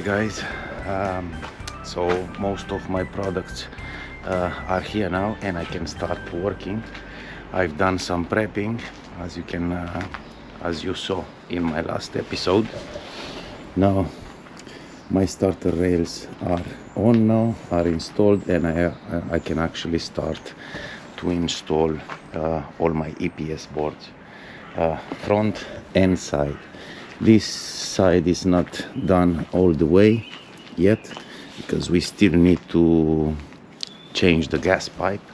guys. So most of my products are here now and I can start working. I've done some prepping as you saw in my last episode. Now my starter rails are on now, are installed, and I can actually start to install all my EPS boards, front and side. This side is not done all the way yet because we still need to change the gas pipe,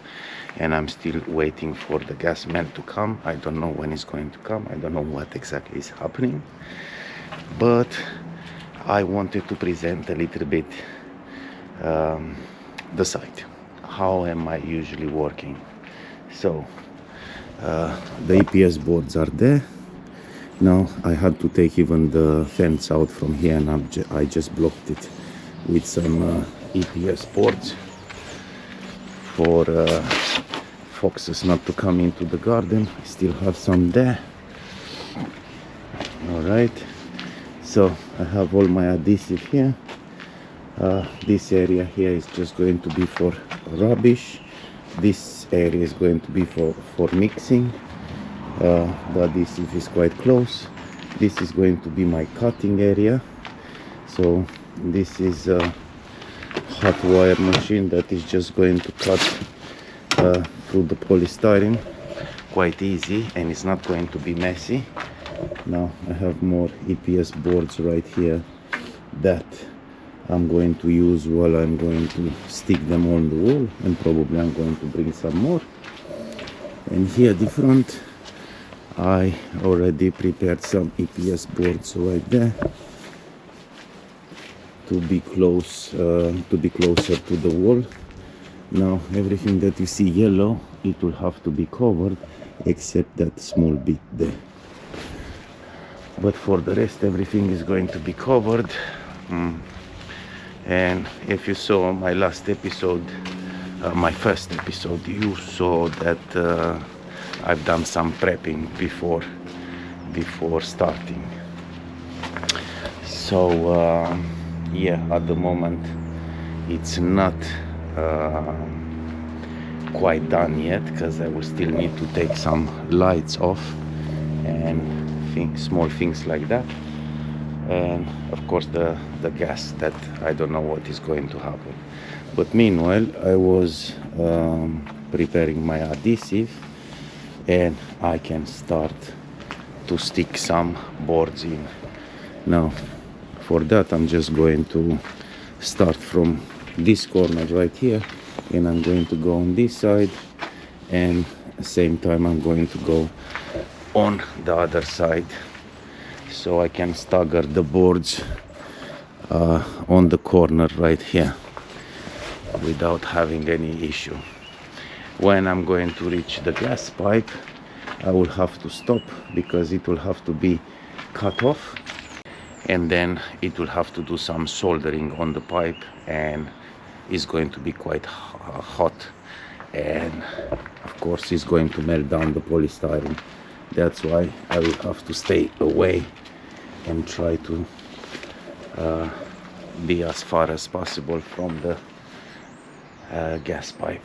and I'm still waiting for the gas man to come. I don't know when he's going to come. I don't know what exactly is happening, but I wanted to present a little bit the site. How am I usually working? So the EPS boards are there. Now I had to take even the fence out from here, and I just blocked it with some EPS boards for foxes not to come into the garden. I still have some there. Alright, so I have all my adhesive here. This area here is just going to be for rubbish. This area is going to be for mixing. The adhesive is quite close. This is going to be my cutting area. So this is a hot wire machine that is just going to cut through the polystyrene quite easy, and it's not going to be messy. Now I have more EPS boards right here that I'm going to use while I'm going to stick them on the wall, and probably I'm going to bring some more. And here at the front I already prepared some EPS boards right there to be closer to the wall. Now everything that you see yellow, it will have to be covered except that small bit there. But for the rest, everything is going to be covered. And if you saw my last episode, my first episode, you saw that I've done some prepping before starting. So yeah, at the moment it's not quite done yet because I will still need to take some lights off and small things like that, and of course the gas, that I don't know what is going to happen. But meanwhile I was preparing my adhesive, and I can start to stick some boards in. Now for that I'm just going to start from this corner right here, and I'm going to go on this side, and at the same time I'm going to go on the other side, so I can stagger the boards on the corner right here without having any issue. When I'm going to reach the gas pipe, I will have to stop because it will have to be cut off, and then it will have to do some soldering on the pipe, and it's going to be quite hot, and of course it's going to melt down the polystyrene. That's why I will have to stay away and try to be as far as possible from the gas pipe.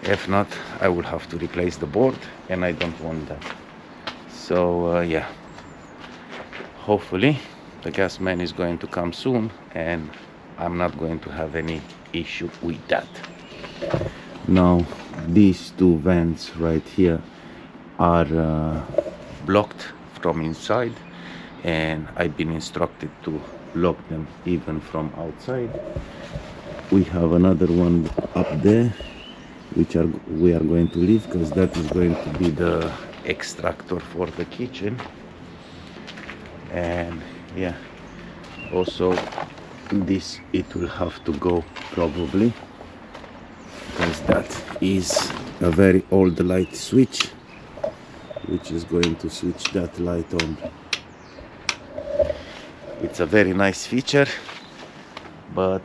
If not, I will have to replace the board, and I don't want that. So yeah, hopefully the gas man is going to come soon, and I'm not going to have any issue with that. Now these two vents right here are blocked from inside, and I've been instructed to lock them even from outside. We have another one up there which we are going to leave because that is going to be the extractor for the kitchen. And yeah, also this, it will have to go probably because that is a very old light switch which is going to switch that light on. It's a very nice feature, but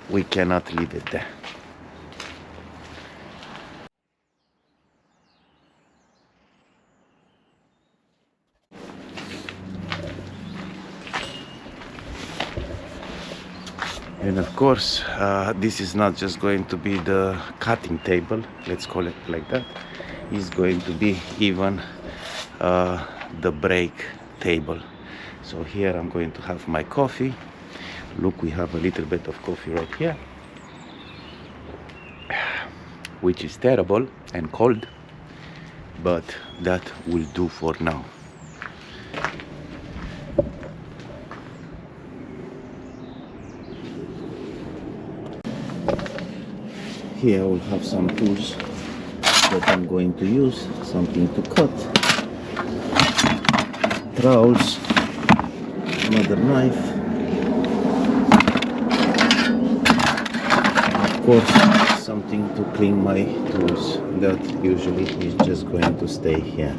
we cannot leave it there. And of course, this is not just going to be the cutting table, let's call it like that. It's going to be even the break table. So here I'm going to have my coffee. Look, we have a little bit of coffee right here, which is terrible and cold, but that will do for now. Here I will have some tools that I'm going to use, something to cut, trowels, another knife, of course something to clean my tools. That usually is just going to stay here,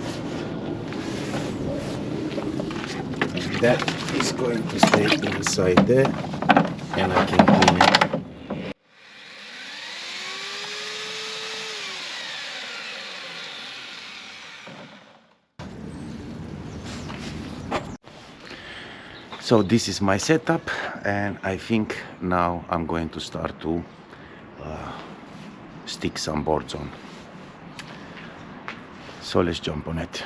and that is going to stay inside there, and I can clean it. So this is my setup, and I think now I'm going to start to stick some boards on. So let's jump on it.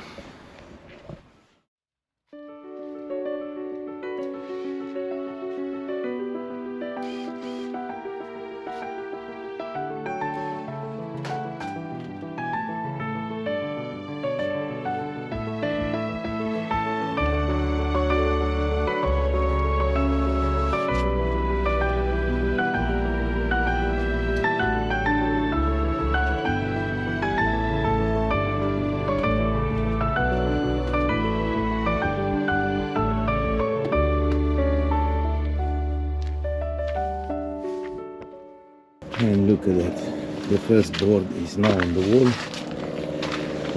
And look at that, the first board is now on the wall.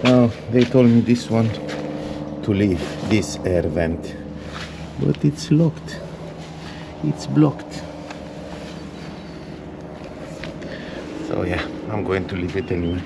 Now they told me this one to leave this air vent, but it's locked, it's blocked. So yeah, I'm going to leave it anyway.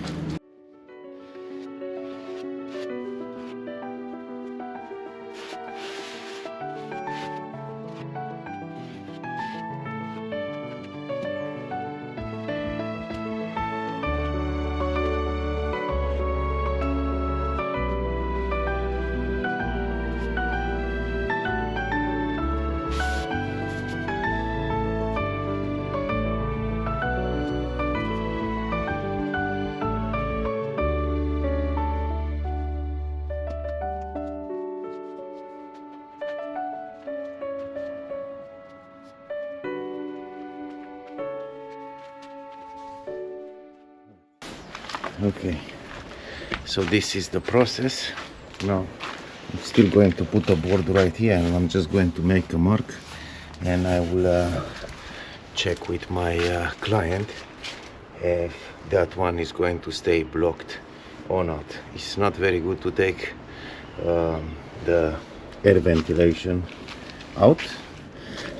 Okay, so this is the process. Now I'm still going to put a board right here, and I'm just going to make a mark, and I will check with my client if that one is going to stay blocked or not. It's not very good to take the air ventilation out,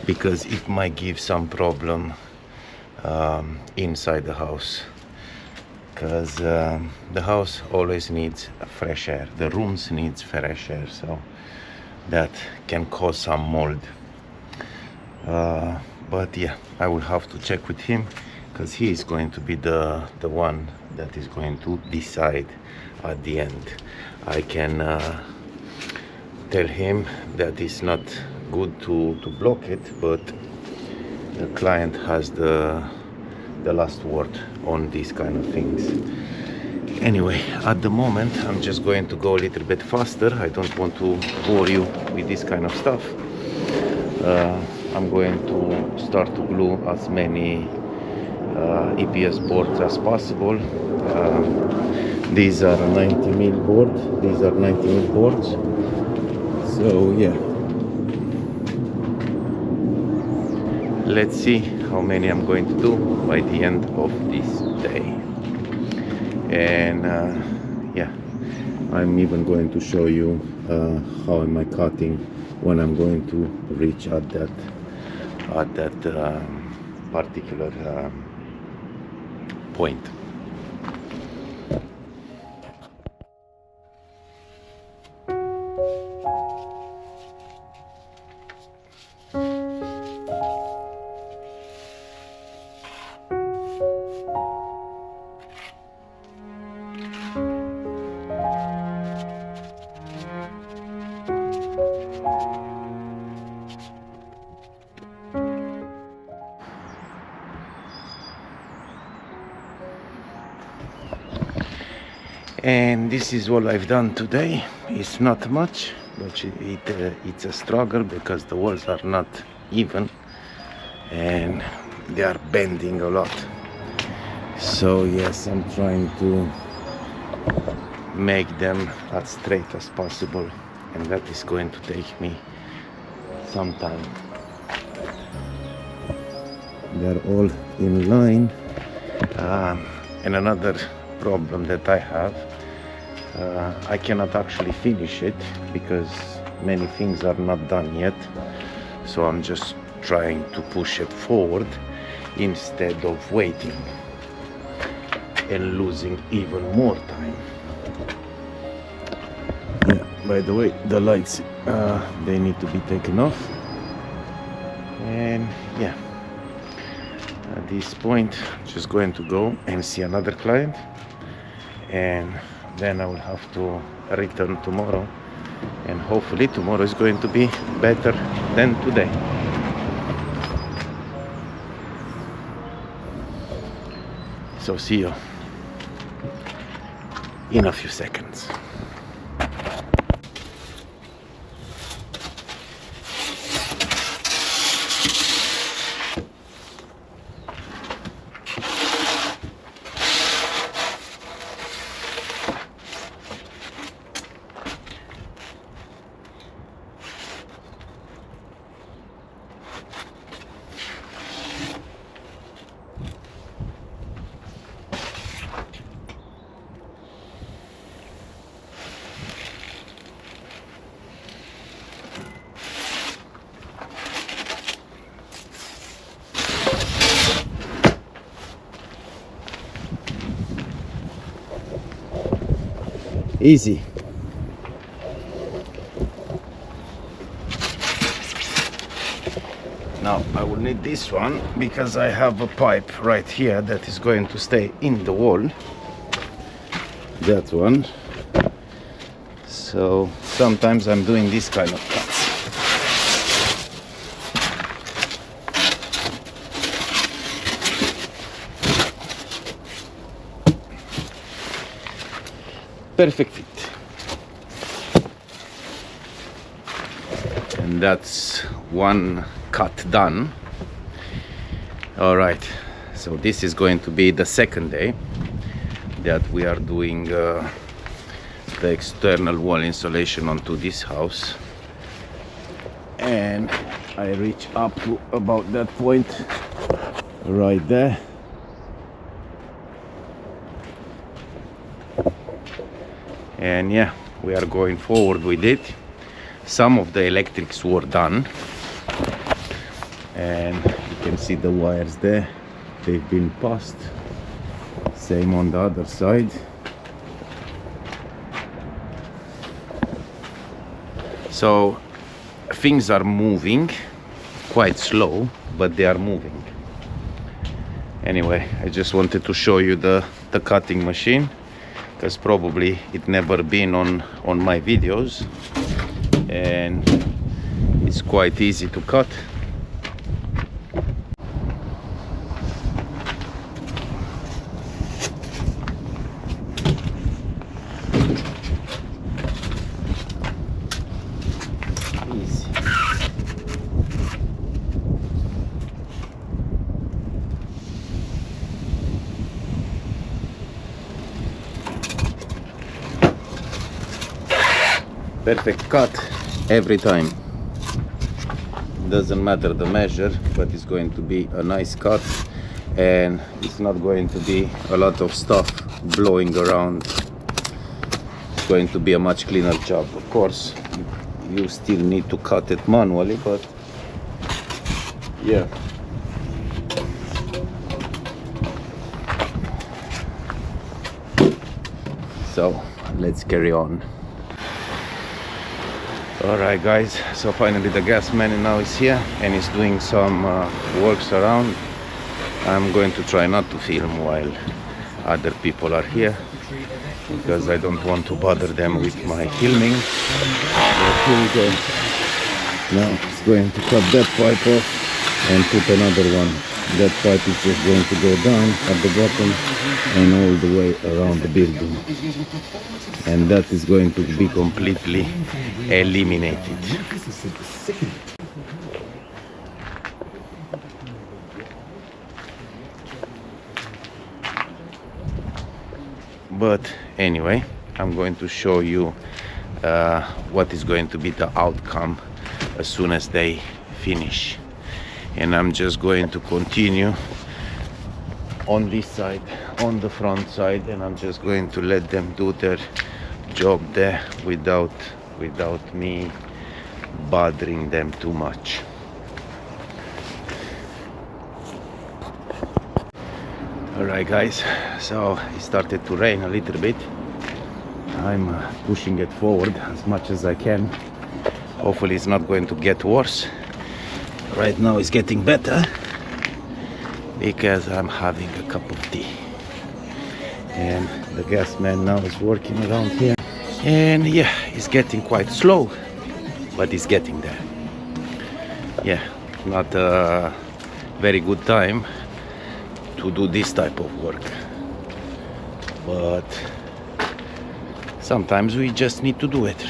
because it might give some problem inside the house, because the house always needs fresh air, the rooms needs fresh air, so that can cause some mold. But yeah, I will have to check with him, because he is going to be the one that is going to decide at the end. I can tell him that it's not good to block it, but the client has the last word on these kind of things. Anyway, at the moment I'm just going to go a little bit faster. I don't want to bore you with this kind of stuff. I'm going to start to glue as many EPS boards as possible. These are 90mm board. These are 90mm boards. So yeah, let's see how many I'm going to do by the end of this day. And yeah, I'm even going to show you how am I cutting when I'm going to reach at that particular point. And this is all I've done today. It's not much, but it's a struggle because the walls are not even and they are bending a lot. So yes, I'm trying to make them as straight as possible, and that is going to take me some time. They're all in line. And another problem that I have, I cannot actually finish it because many things are not done yet. So I'm just trying to push it forward instead of waiting and losing even more time. Yeah, by the way, the lights, they need to be taken off. And yeah, at this point, just going to go and see another client, and then I will have to return tomorrow, and hopefully tomorrow is going to be better than today. So see you in a few seconds. Easy. Now I will need this one because I have a pipe right here that is going to stay in the wall. That one. So sometimes I'm doing this kind of cuts. Perfect fit. And that's one cut done. All right, so this is going to be the second day that we are doing the external wall insulation onto this house, and I reach up to about that point right there. And yeah, we are going forward with it. Some of the electrics were done, and you can see the wires there, they've been passed. Same on the other side. So things are moving quite slow, but they are moving. Anyway, I just wanted to show you the cutting machine, because probably it never been on my videos, and it's quite easy to cut. Easy. Perfect cut every time. Doesn't matter the measure, but it's going to be a nice cut, and it's not going to be a lot of stuff blowing around. It's going to be a much cleaner job. Of course, you still need to cut it manually, but yeah. So let's carry on. Alright guys, so finally the gas man now is here and he's doing some works around. I'm going to try not to film while other people are here, because I don't want to bother them with my filming. But here we go. Now it's going to cut that pipe off and put another one That pipe is just going to go down at the bottom and all the way around the building, and that is going to be completely eliminated. But anyway, I'm going to show you what is going to be the outcome as soon as they finish. And I'm just going to continue on this side, on the front side, and I'm just going to let them do their job there without me bothering them too much. Alright guys, so it started to rain a little bit. I'm pushing it forward as much as I can. Hopefully it's not going to get worse. Right now it's getting better because I'm having a cup of tea. And the gas man now is working around here. And yeah, it's getting quite slow, but it's getting there. Yeah, not a very good time to do this type of work, but sometimes we just need to do it.